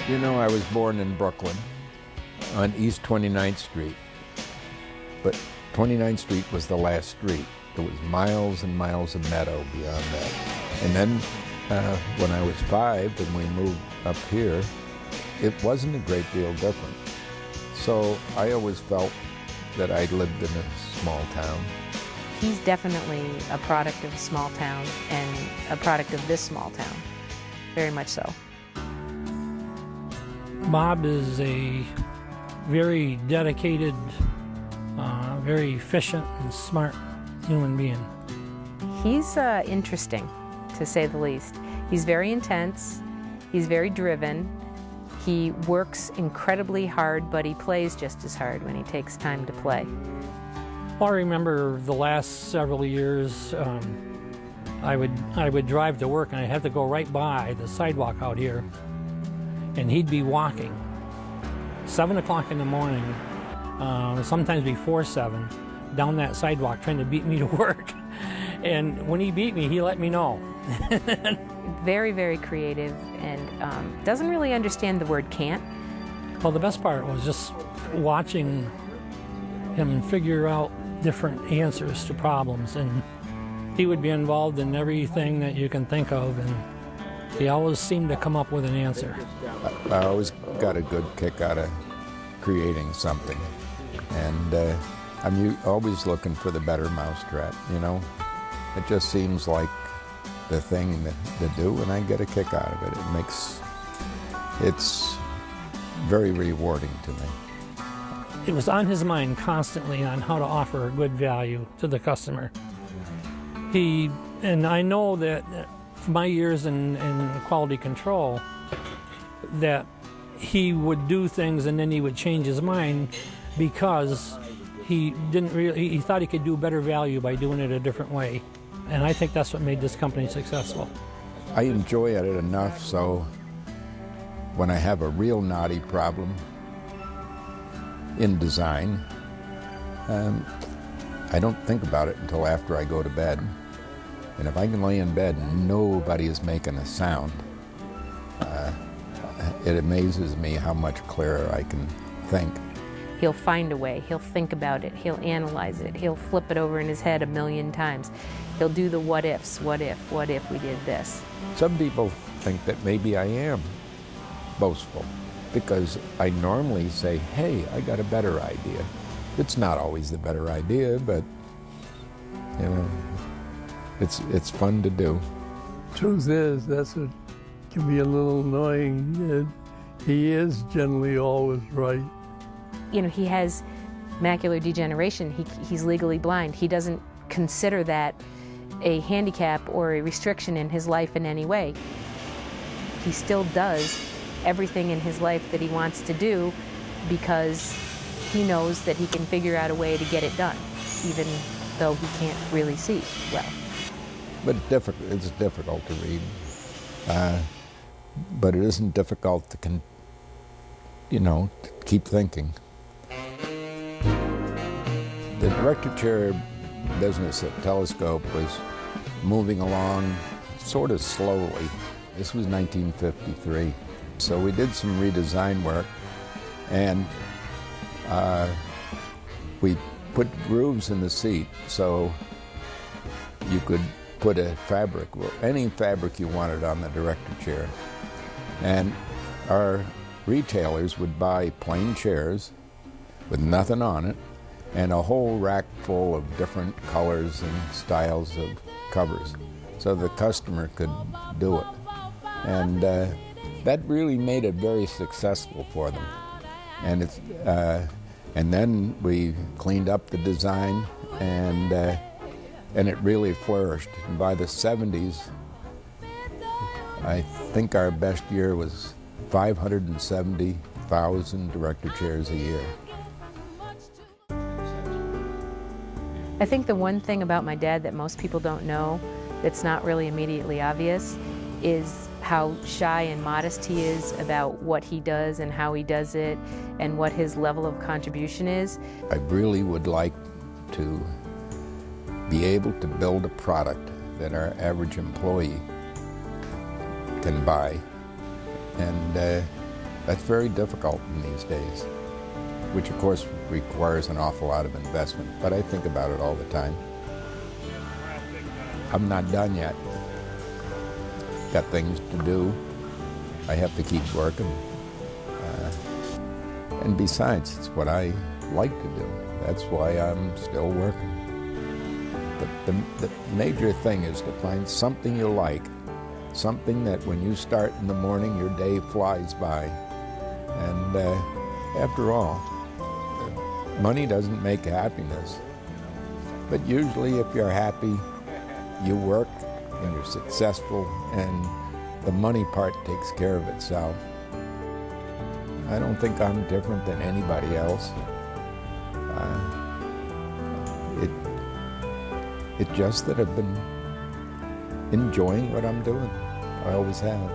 You know, I was born in Brooklyn on East 29th Street, but 29th Street was the last street. There was miles and miles of meadow beyond that. And then when I was 5 and we moved up here, it wasn't a great deal different. So I always felt that I lived in a small town. He's definitely a product of a small town and a product of this small town, very much so. Bob is a very dedicated, very efficient and smart human being. He's interesting, to say the least. He's very intense, he's very driven, he works incredibly hard, but he plays just as hard when he takes time to play. Well, I remember the last several years, I would drive to work and I'd have to go right by the sidewalk out here, and he'd be walking 7 o'clock in the morning, sometimes before 7, down that sidewalk trying to beat me to work. And when he beat me, he let me know. Very, very creative, and doesn't really understand the word can't. Well, the best part was just watching him figure out different answers to problems, and he would be involved in everything that you can think of, and he always seemed to come up with an answer. I always got a good kick out of creating something, and I'm always looking for the better mousetrap, you know? It just seems like the thing to do, and I get a kick out of it. It's very rewarding to me. It was on his mind constantly on how to offer a good value to the customer. And I know that from my years in quality control, that he would do things and then he would change his mind because he thought he could do better value by doing it a different way. And I think that's what made this company successful. I enjoy it enough so when I have a real knotty problem in design, I don't think about it until after I go to bed. And if I can lay in bed and nobody is making a sound, it amazes me how much clearer I can think. He'll find a way, he'll think about it, he'll analyze it, he'll flip it over in his head 1,000,000 times. He'll do the what ifs, what if we did this. Some people think that maybe I am boastful because I normally say, hey, I got a better idea. It's not always the better idea, but you know, it's fun to do. Truth is, that's what can be a little annoying. He is generally always right. You know, he has macular degeneration. He's legally blind. He doesn't consider that a handicap or a restriction in his life in any way. He still does everything in his life that he wants to do because he knows that he can figure out a way to get it done, even though he can't really see well. But it's difficult to read. But it isn't difficult to keep thinking. The director chair business at Telescope was moving along sort of slowly. This was 1953. So we did some redesign work, and we put grooves in the seat so you could put a fabric, any fabric you wanted on the director chair. And our retailers would buy plain chairs with nothing on it and a whole rack full of different colors and styles of covers so the customer could do it. And that really made it very successful for them. And then we cleaned up the design, and it really flourished. And by the 70s, I think our best year was 570,000 director chairs a year. I think the one thing about my dad that most people don't know, that's not really immediately obvious, is how shy and modest he is about what he does and how he does it and what his level of contribution is. I really would like to be able to build a product that our average employee can buy. And That's very difficult in these days, which of course requires an awful lot of investment, but I think about it all the time. I'm not done yet. Got things to do. I have to keep working. And besides, it's what I like to do. That's why I'm still working. The major thing is to find something you like, something that when you start in the morning, your day flies by. And after all, money doesn't make happiness. But usually if you're happy, you work and you're successful, and the money part takes care of itself. I don't think I'm different than anybody else. It's just that I've been enjoying what I'm doing. I always have.